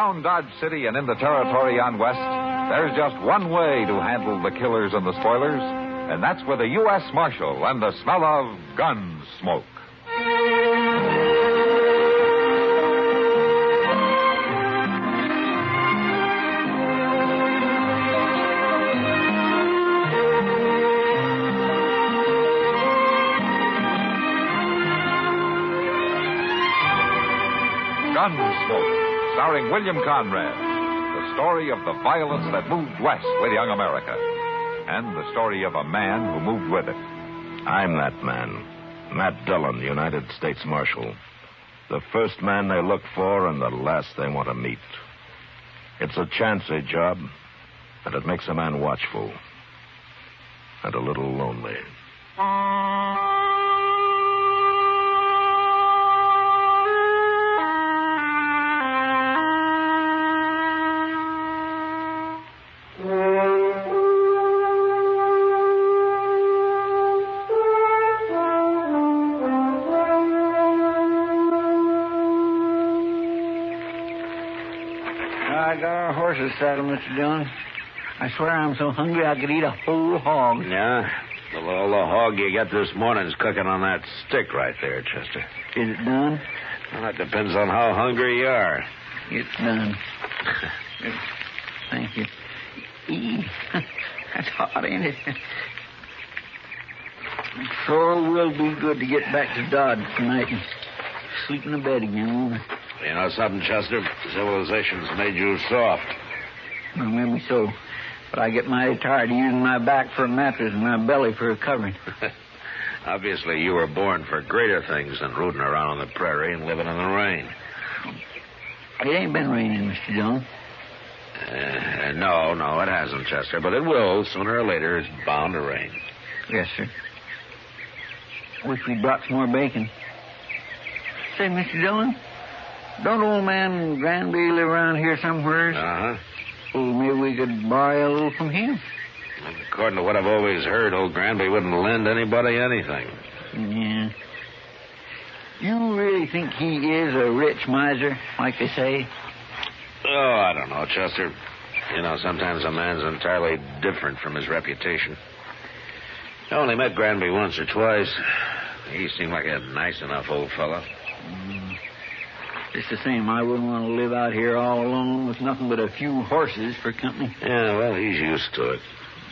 around Dodge City and in the territory on west, there's just one way to handle the killers and the spoilers, and that's with a U.S. Marshal and the smell of gun smoke. Gunsmoke, starring William Conrad. The story of the violence that moved west with young America. And the story of a man who moved with it. I'm that man. Matt Dillon, United States Marshal. The first man they look for and the last they want to meet. It's a chancy job, and it makes a man watchful. And a little lonely. I got our horses saddled, Mr. Dillon. I swear I'm so hungry I could eat a whole hog. Yeah? Well, the hog you got this morning's cooking on that stick right there, Chester. Is it done? Well, that depends on how hungry you are. It's done. Thank you. That's hot, ain't it? It sure will be good to get back to Dodge tonight and sleep in the bed again. You know something, Chester? Civilization's made you soft. Well, maybe so. But I get mighty tired of using my back for a mattress and my belly for a covering. Obviously, you were born for greater things than rooting around on the prairie and living in the rain. It ain't been raining, Mr. Dillon. No, it hasn't, Chester. But it will. Sooner or later, it's bound to rain. Yes, sir. Wish we'd brought some more bacon. Say, Mr. Dillon, don't old man Granby live around here somewhere? Uh-huh. Well, maybe we could borrow a little from him. According to what I've always heard, old Granby wouldn't lend anybody anything. Yeah. You really think he is a rich miser, like they say? Oh, I don't know, Chester. You know, sometimes a man's entirely different from his reputation. I only met Granby once or twice. He seemed like a nice enough old fellow. It's the same. I wouldn't want to live out here all alone with nothing but a few horses for company. Yeah, well, he's used to it.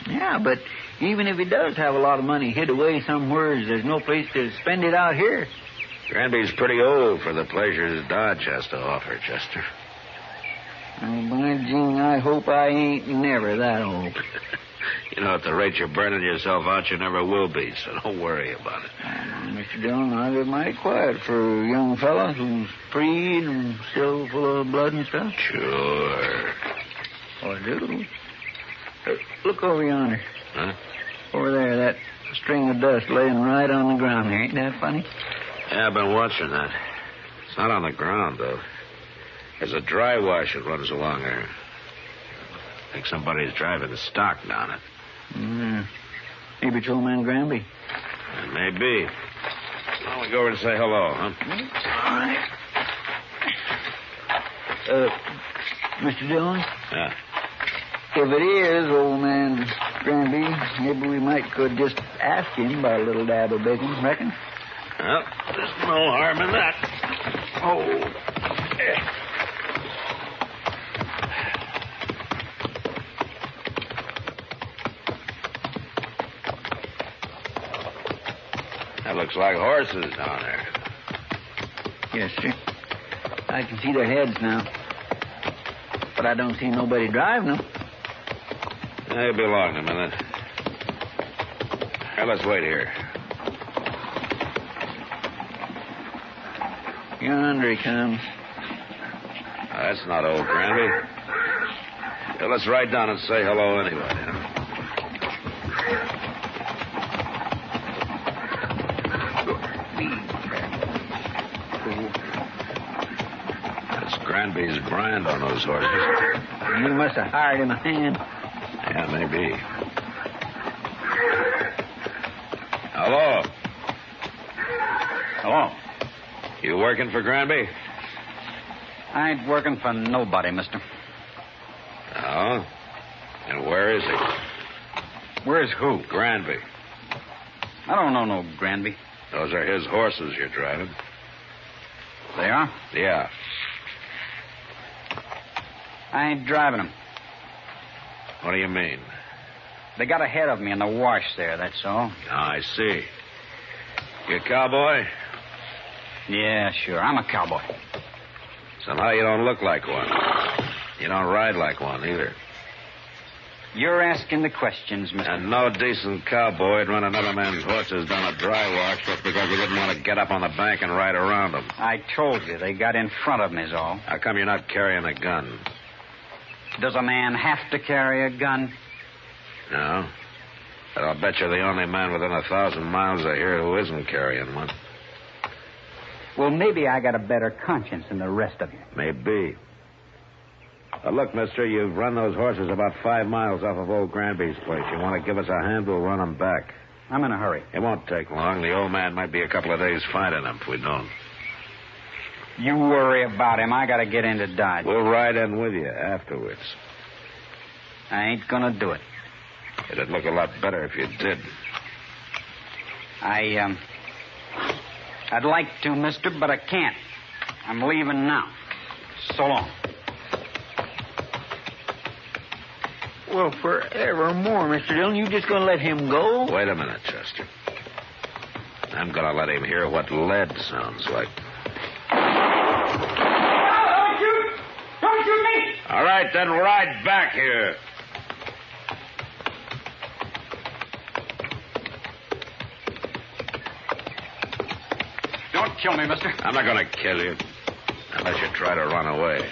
Yeah, but even if he does have a lot of money hid away somewhere, there's no place to spend it out here. Granby's pretty old for the pleasures Dodge has to offer, Chester. Oh, by Jing, I hope I ain't never that old. You know, at the rate you're burning yourself out, you never will be, so don't worry about it. Mr. Dillon, I live mighty quiet for a young fella who's freed and still full of blood and stuff. Sure. Oh, I do. Look over yonder. Huh? Over there, that string of dust laying right on the ground there. Ain't that funny? Yeah, I've been watching that. It's not on the ground, though. There's a dry wash that runs along there. I think somebody's driving the stock down it. Maybe it's old man Granby. It may be. Why don't we go over and say hello, huh? All right. Mr. Dillon? Yeah. If it is old man Granby, maybe we could just ask him about a little dab of bacon, reckon? Well, there's no harm in that. Oh. That looks like horses down there. Yes, sir. I can see their heads now. But I don't see nobody driving them. They'll be along in a minute. Now, let's wait here. Yonder he comes. That's not old Granby. Well, let's ride down and say hello anyway, huh? Granby's brand on those horses. You must have hired him a hand. Yeah, maybe. Hello. Hello. You working for Granby? I ain't working for nobody, mister. Oh? And where is he? Where's who? Granby. I don't know no Granby. Those are his horses you're driving. They are? Yeah. I ain't driving them. What do you mean? They got ahead of me in the wash there, that's all. I see. You a cowboy? Yeah, sure. I'm a cowboy. Somehow you don't look like one. You don't ride like one, either. You're asking the questions, mister. And no decent cowboy would run another man's horses down a dry wash just because he didn't want to get up on the bank and ride around them. I told you, they got in front of me is all. How come you're not carrying a gun? Does a man have to carry a gun? No. But I'll bet you're the only man within 1,000 miles of here who isn't carrying one. Well, maybe I got a better conscience than the rest of you. Maybe. Look, mister, you've run those horses about 5 miles off of old Granby's place. You want to give us a hand, we'll run them back. I'm in a hurry. It won't take long. The old man might be a couple of days finding them if we don't. You worry about him. I got to get into Dodge. We'll ride in with you afterwards. I ain't going to do it. It'd look a lot better if you did. I'd like to, mister, but I can't. I'm leaving now. So long. Well, forevermore, Mr. Dillon, you just going to let him go? Wait a minute, Chester. I'm going to let him hear what lead sounds like. Don't shoot! Don't shoot me! All right, then ride back here. Don't kill me, mister. I'm not going to kill you unless you try to run away.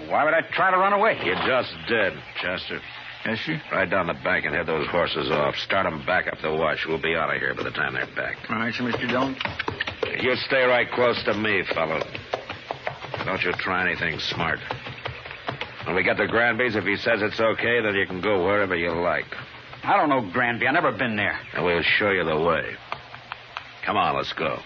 Why would I try to run away? You just did, Chester. Yes, sir? Ride down the bank and head those horses off. Start them back up the wash. We'll be out of here by the time they're back. All right, sir, Mr. Dillon. You stay right close to me, fellow. Don't you try anything smart. When we get to Granby's, if he says it's okay, then you can go wherever you like. I don't know Granby. I've never been there. And we'll show you the way. Come on, let's go.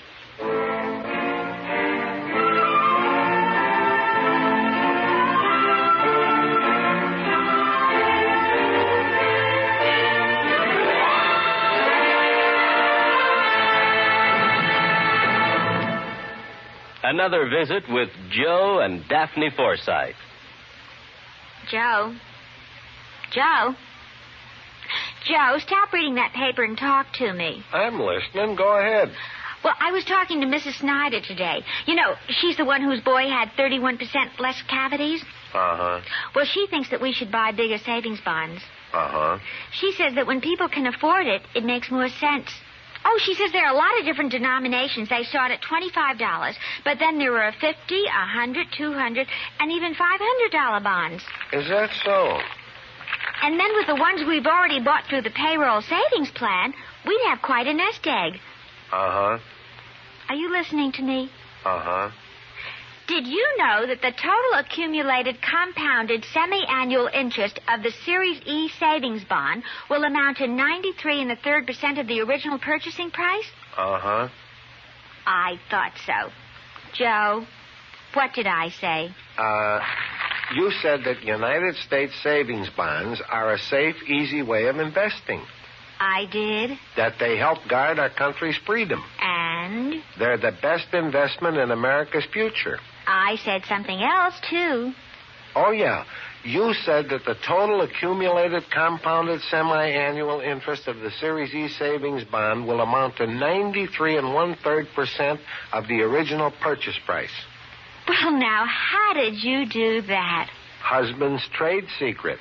Another visit with Joe and Daphne Forsythe. Joe? Joe, stop reading that paper and talk to me. I'm listening. Go ahead. Well, I was talking to Mrs. Snyder today. You know, she's the one whose boy had 31% less cavities. Uh-huh. Well, she thinks that we should buy bigger savings bonds. Uh-huh. She says that when people can afford it, it makes more sense. Oh, she says there are a lot of different denominations. They start at $25, but then there are $50, $100, $200, and even $500 bonds. Is that so? And then with the ones we've already bought through the payroll savings plan, we'd have quite a nest egg. Uh-huh. Are you listening to me? Uh-huh. Did you know that the total accumulated compounded semi-annual interest of the Series E savings bond will amount to 93 3/3% of the original purchasing price? Uh-huh. I thought so. Joe, what did I say? You said that United States savings bonds are a safe, easy way of investing. I did. That they help guard our country's freedom. And? They're the best investment in America's future. I said something else, too. Oh, yeah. You said that the total accumulated compounded semi-annual interest of the Series E savings bond will amount to 93 1/3% of the original purchase price. Well, now, how did you do that? Husband's trade secret.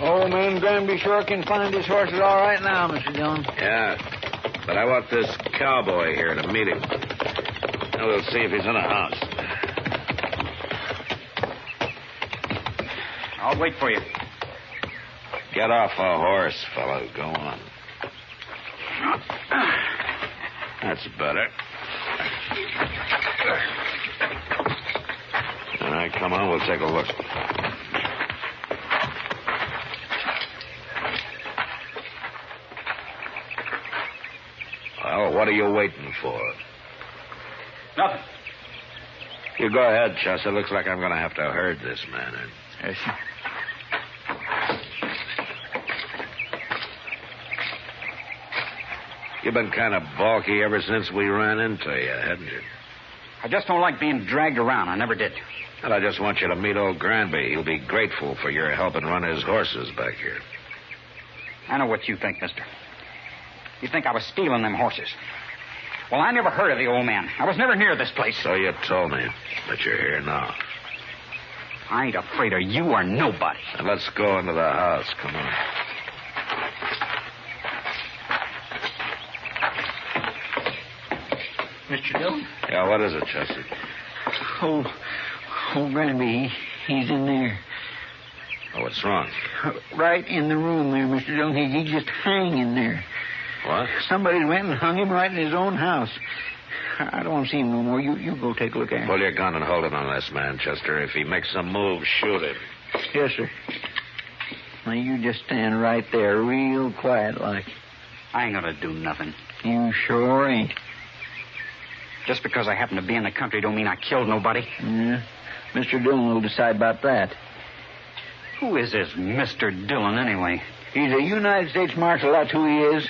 Old man Granby sure can find his horses all right now, Mr. Dillon. Yeah, but I want this cowboy here to meet him. And we'll see if he's in a house. I'll wait for you. Get off a horse, fellow. Go on. That's better. right, come on, we'll take a look. Well, what are you waiting for? Nothing. You go ahead, Chester. Looks like I'm going to have to herd this man in. Yes, sir. You've been kind of balky ever since we ran into you, haven't you? I just don't like being dragged around. I never did. Well, I just want you to meet old Granby. He'll be grateful for your helping run his horses back here. I know what you think, mister. You think I was stealing them horses. Well, I never heard of the old man. I was never near this place. So you told me, but you're here now. I ain't afraid of you or nobody. Now let's go into the house. Come on. Mr. Dillon? Yeah, what is it, Chester? Oh, Granby, he's in there. Oh, what's wrong? Right in the room there, Mr. Dillon. He's just hanging there. What? Somebody went and hung him right in his own house. I don't want to see him no more. You go take a look at him. Pull your gun and hold it on this man, Chester. If he makes a move, shoot him. Yes, sir. Now, you just stand right there, real quiet like. I ain't gonna do nothing. You sure ain't. Just because I happen to be in the country don't mean I killed nobody. Yeah. Mr. Dillon will decide about that. Who is this Mr. Dillon, anyway? He's a United States Marshal, that's who he is.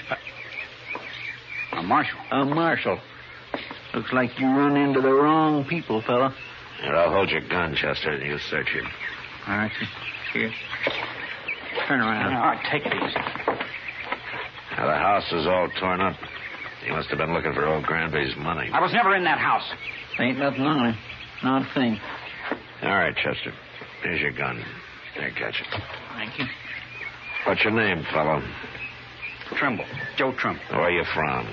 A marshal? A marshal. Looks like you run into the wrong people, fella. Here, I'll hold your gun, Chester, and you search him. All right, sir. Here. Turn around. All right, take it easy. Now, the house is all torn up. He must have been looking for old Granby's money. I was never in that house. Ain't nothing on it. Not a thing. All right, Chester. Here's your gun. There, catch it. Thank you. What's your name, fellow? Trimble. Joe Trimble. Where are you from?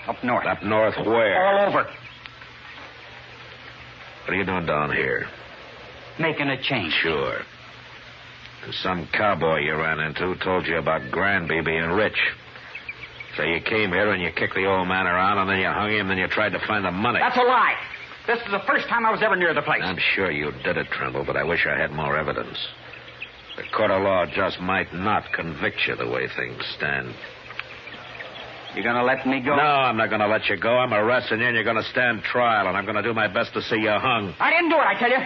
Up north. Up north where? All over. What are you doing down here? Making a change. Sure. And some cowboy you ran into told you about Granby being rich. So you came here and you kicked the old man around and then you hung him and you tried to find the money. That's a lie. This is the first time I was ever near the place. I'm sure you did it, Trimble, but I wish I had more evidence. The court of law just might not convict you the way things stand. You gonna let me go? No, I'm not gonna let you go. I'm arresting you and you're gonna stand trial, and I'm gonna do my best to see you hung. I didn't do it, I tell you.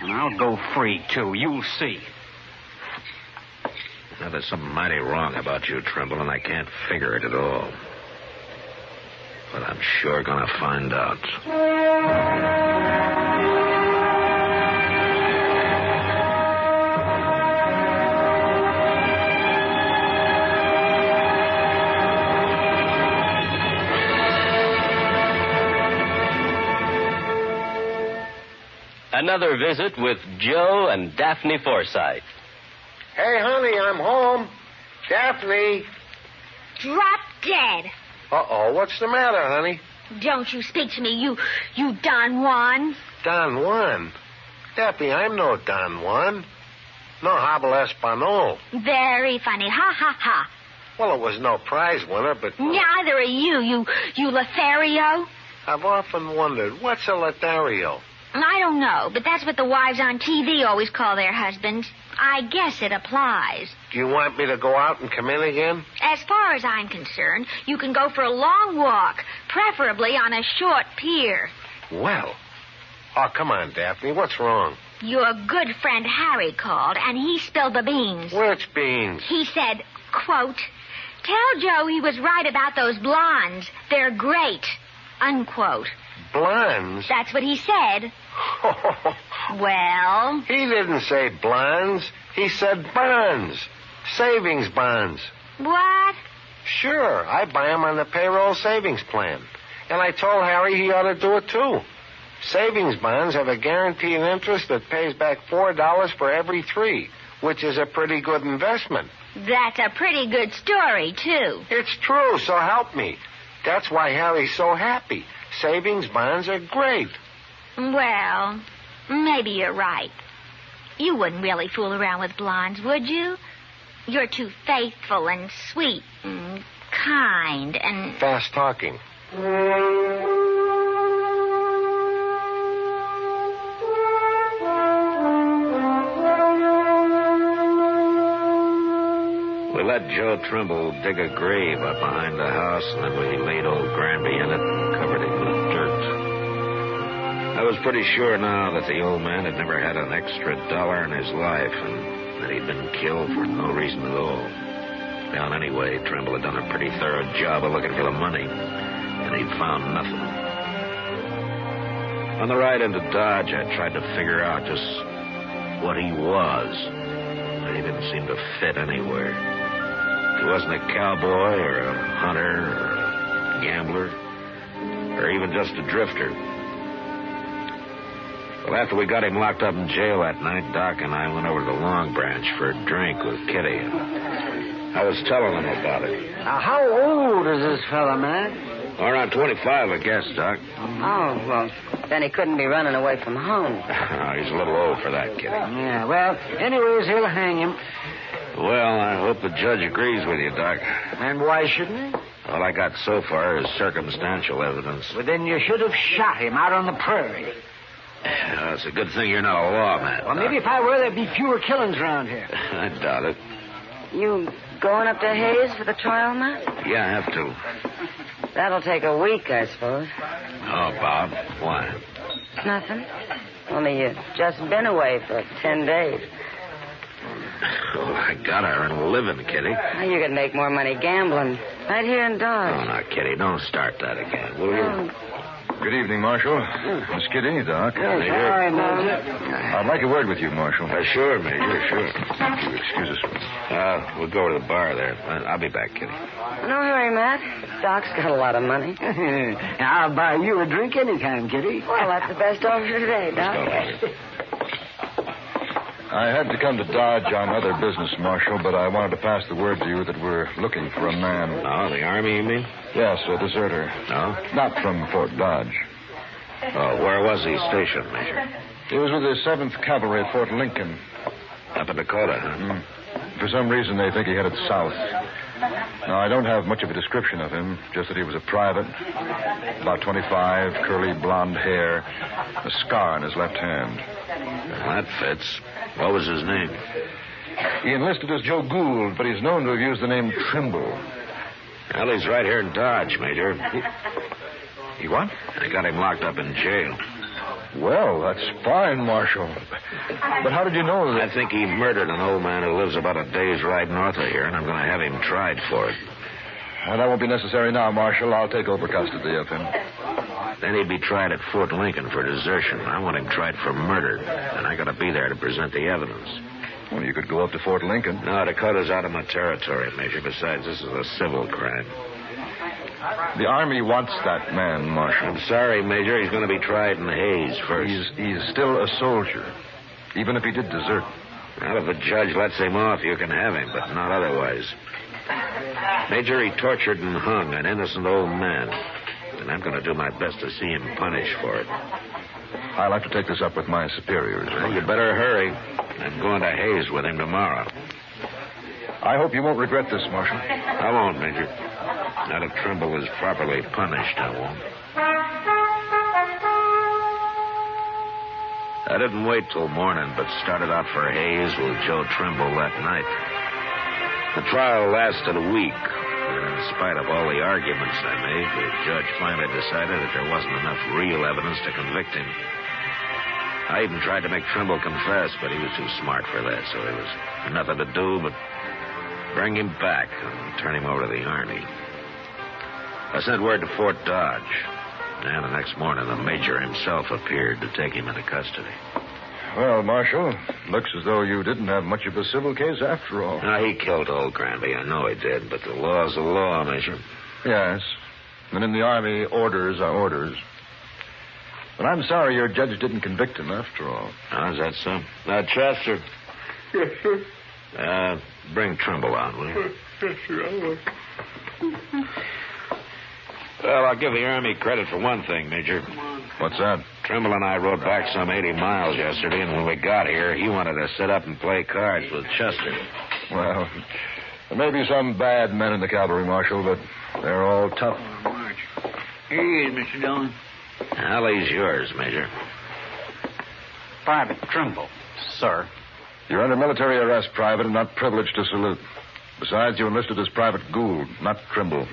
And I'll go free, too. You'll see. Now, there's something mighty wrong about you, Trimble, and I can't figure it at all. But I'm sure gonna find out. Another visit with Joe and Daphne Forsythe. Hey, honey, I'm home. Daphne. Drop dead. Uh-oh, what's the matter, honey? Don't you speak to me, you Don Juan. Don Juan? Daphne, I'm no Don Juan. No habla español. Very funny. Ha, ha, ha. Well, it was no prize winner, but... Neither are you Lothario. I've often wondered, what's a Lothario? I don't know, but that's what the wives on TV always call their husbands. I guess it applies. Do you want me to go out and come in again? As far as I'm concerned, you can go for a long walk, preferably on a short pier. Well. Oh, come on, Daphne. What's wrong? Your good friend Harry called, and he spilled the beans. Which beans? He said, quote, "Tell Joe he was right about those blondes. They're great," unquote. Blondes? That's what he said. Well? He didn't say blondes. He said bonds. Savings bonds. What? Sure. I buy 'em on the payroll savings plan. And I told Harry he ought to do it, too. Savings bonds have a guaranteed interest that pays back $4 for every 3, which is a pretty good investment. That's a pretty good story, too. It's true, so help me. That's why Harry's so happy. Savings bonds are great. Well, maybe you're right. You wouldn't really fool around with blondes, would you? You're too faithful and sweet and kind and... Fast talking. let Joe Trimble dig a grave up behind the house, and then we laid old Granby in it and covered it with dirt. I was pretty sure now that the old man had never had an extra dollar in his life, and that he'd been killed for no reason at all. Well, anyway, Trimble had done a pretty thorough job of looking for the money, and he'd found nothing. On the ride into Dodge, I tried to figure out just what he was. But he didn't seem to fit anywhere. He wasn't a cowboy or a hunter or a gambler or even just a drifter. Well, after we got him locked up in jail that night, Doc and I went over to the Long Branch for a drink with Kitty. I was telling him about it. How old is this fella, Matt? Around 25, I guess, Doc. Oh, well, then he couldn't be running away from home. He's a little old for that, Kitty. Yeah, well, anyways, he'll hang him. Well, I hope the judge agrees with you, Doc. And why shouldn't he? All I got so far is circumstantial evidence. Well, then you should have shot him out on the prairie. It's a good thing you're not a lawman. Well, maybe if I were, there'd be fewer killings around here. I doubt it. You going up to Hayes for the trial, Matt? Yeah, I have to. That'll take a week, I suppose. Oh, Bob, why? Nothing. Only you've just been away for 10 days. Oh, I gotta earn a living, Kitty. Well, you could make more money gambling right here in Dodge. Oh, now, Kitty, don't start that again, will you? Good evening, Marshal. Miss Kitty, Doc. Sorry, Major. I'd like a word with you, Marshal. Sure, Major, sure. You excuse us. We'll go to the bar there. I'll be back, Kitty. No hurry, Matt. Doc's got a lot of money. I'll buy you a drink anytime, Kitty. Well, that's the best offer today, Doc. I had to come to Dodge on other business, Marshal, but I wanted to pass the word to you that we're looking for a man. Oh, the Army, you mean? Yes, a deserter. No? Not from Fort Dodge. Oh, where was he stationed, Major? He was with the 7th Cavalry at Fort Lincoln. Up in Dakota, huh? For some reason, they think he headed south. Now, I don't have much of a description of him, just that he was a private, about 25, curly blonde hair, a scar on his left hand. Well, that fits. What was his name? He enlisted as Joe Gould, but he's known to have used the name Trimble. Well, he's right here in Dodge, Major. He what? I got him locked up in jail. Well, that's fine, Marshal. But how did you know that? I think he murdered an old man who lives about a day's ride north of here, and I'm going to have him tried for it. Well, that won't be necessary now, Marshal. I'll take over custody of him. Then he'd be tried at Fort Lincoln for desertion. I want him tried for murder, and I got to be there to present the evidence. Well, you could go up to Fort Lincoln. No, Dakota's out of my territory, Major. Besides, this is a civil crime. The Army wants that man, Marshal. I'm sorry, Major. He's going to be tried in Hayes first. He's still a soldier, even if he did desert. Well, if the judge lets him off, you can have him, but not otherwise. Major, he tortured and hung an innocent old man, and I'm going to do my best to see him punished for it. I'd like to take this up with my superiors. Well, you better hurry. I'm going to Hayes with him tomorrow. I hope you won't regret this, Marshal. I won't, Major. Not if Trimble is properly punished, I won't. I didn't wait till morning, but started out for Hayes with Joe Trimble that night. The trial lasted a week, and in spite of all the arguments I made, the judge finally decided that there wasn't enough real evidence to convict him. I even tried to make Trimble confess, but he was too smart for that, so there was nothing to do but bring him back and turn him over to the Army. I sent word to Fort Dodge, and the next morning the Major himself appeared to take him into custody. Well, Marshal, looks as though you didn't have much of a civil case after all. Now, he killed old Granby. I know he did, but the law's the law, Major. Yes, and in the Army, orders are orders. But I'm sorry your judge didn't convict him after all. Oh, is that so? Chester. Yes, sir. Bring Trimble on, will you? Yes, sir, I will. Well, I'll give the Army credit for one thing, Major. What's that? Trimble and I rode back some 80 miles yesterday, and when we got here, he wanted to sit up and play cards with Chester. Well, there may be some bad men in the cavalry, Marshal, but they're all tough. Here he is, Mr. Dillon. Alley's yours, Major. Private Trimble, sir. You're under military arrest, Private, and not privileged to salute. Besides, you enlisted as Private Gould, not Trimble.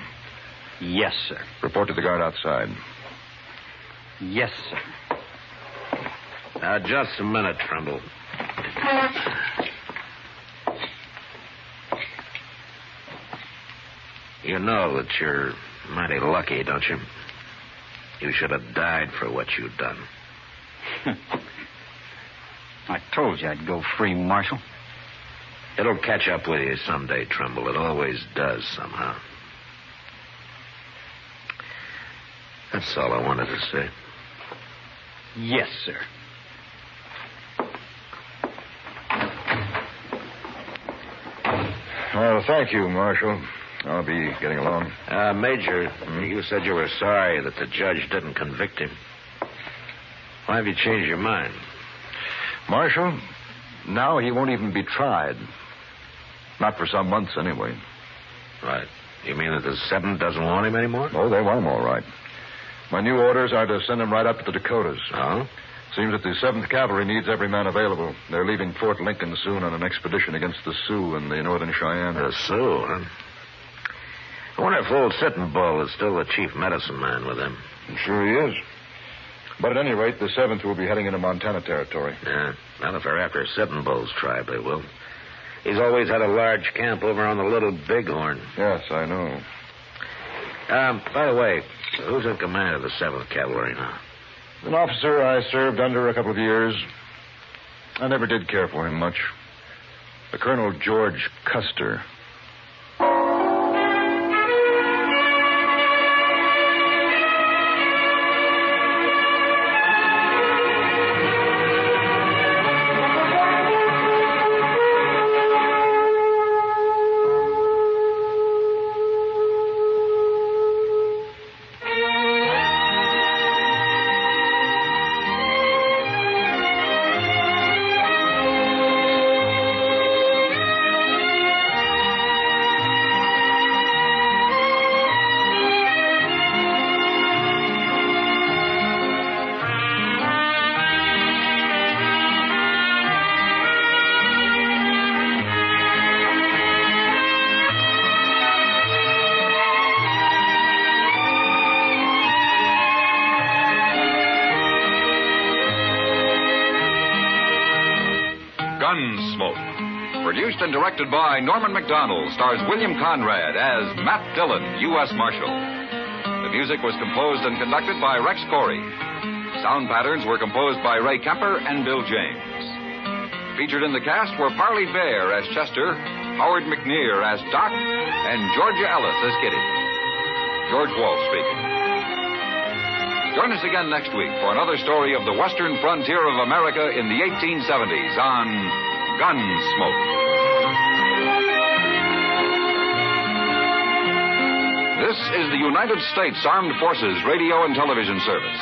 Yes, sir. Report to the guard outside. Yes, sir. Now, just a minute, Trimble. You know that you're mighty lucky, don't you? You should have died for what you've done. I told you I'd go free, Marshal. It'll catch up with you someday, Trimble. It always does, somehow. That's all I wanted to say. Yes, sir. Well, thank you, Marshal. I'll be getting along. Major, you said you were sorry that the judge didn't convict him. Why have you changed your mind? Marshal, now he won't even be tried. Not for some months, anyway. Right. You mean that the 7th doesn't want him anymore? Oh, they want him all right. My new orders are to send him right up to the Dakotas. Oh? Seems that the 7th Cavalry needs every man available. They're leaving Fort Lincoln soon on an expedition against the Sioux and the Northern Cheyenne. The Sioux, huh? I wonder if old Sitting Bull is still the chief medicine man with them. I'm sure he is. But at any rate, the 7th will be heading into Montana territory. Yeah. Not if they're after Sitting Bull's tribe, they will. He's always had a large camp over on the Little Bighorn. Yes, I know. By the way, who's in command of the 7th Cavalry now? An officer I served under a couple of years. I never did care for him much. A Colonel George Custer. Gunsmoke. Produced and directed by Norman Macdonnell, stars William Conrad as Matt Dillon, U.S. Marshal. The music was composed and conducted by Rex Corey. Sound patterns were composed by Ray Kemper and Bill James. Featured in the cast were Parley Bear as Chester, Howard McNear as Doc, and Georgia Ellis as Kitty. George Walsh speaking. Join us again next week for another story of the western frontier of America in the 1870s on Gunsmoke. This is the United States Armed Forces Radio and Television Service.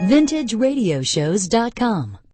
VintageRadioshows.com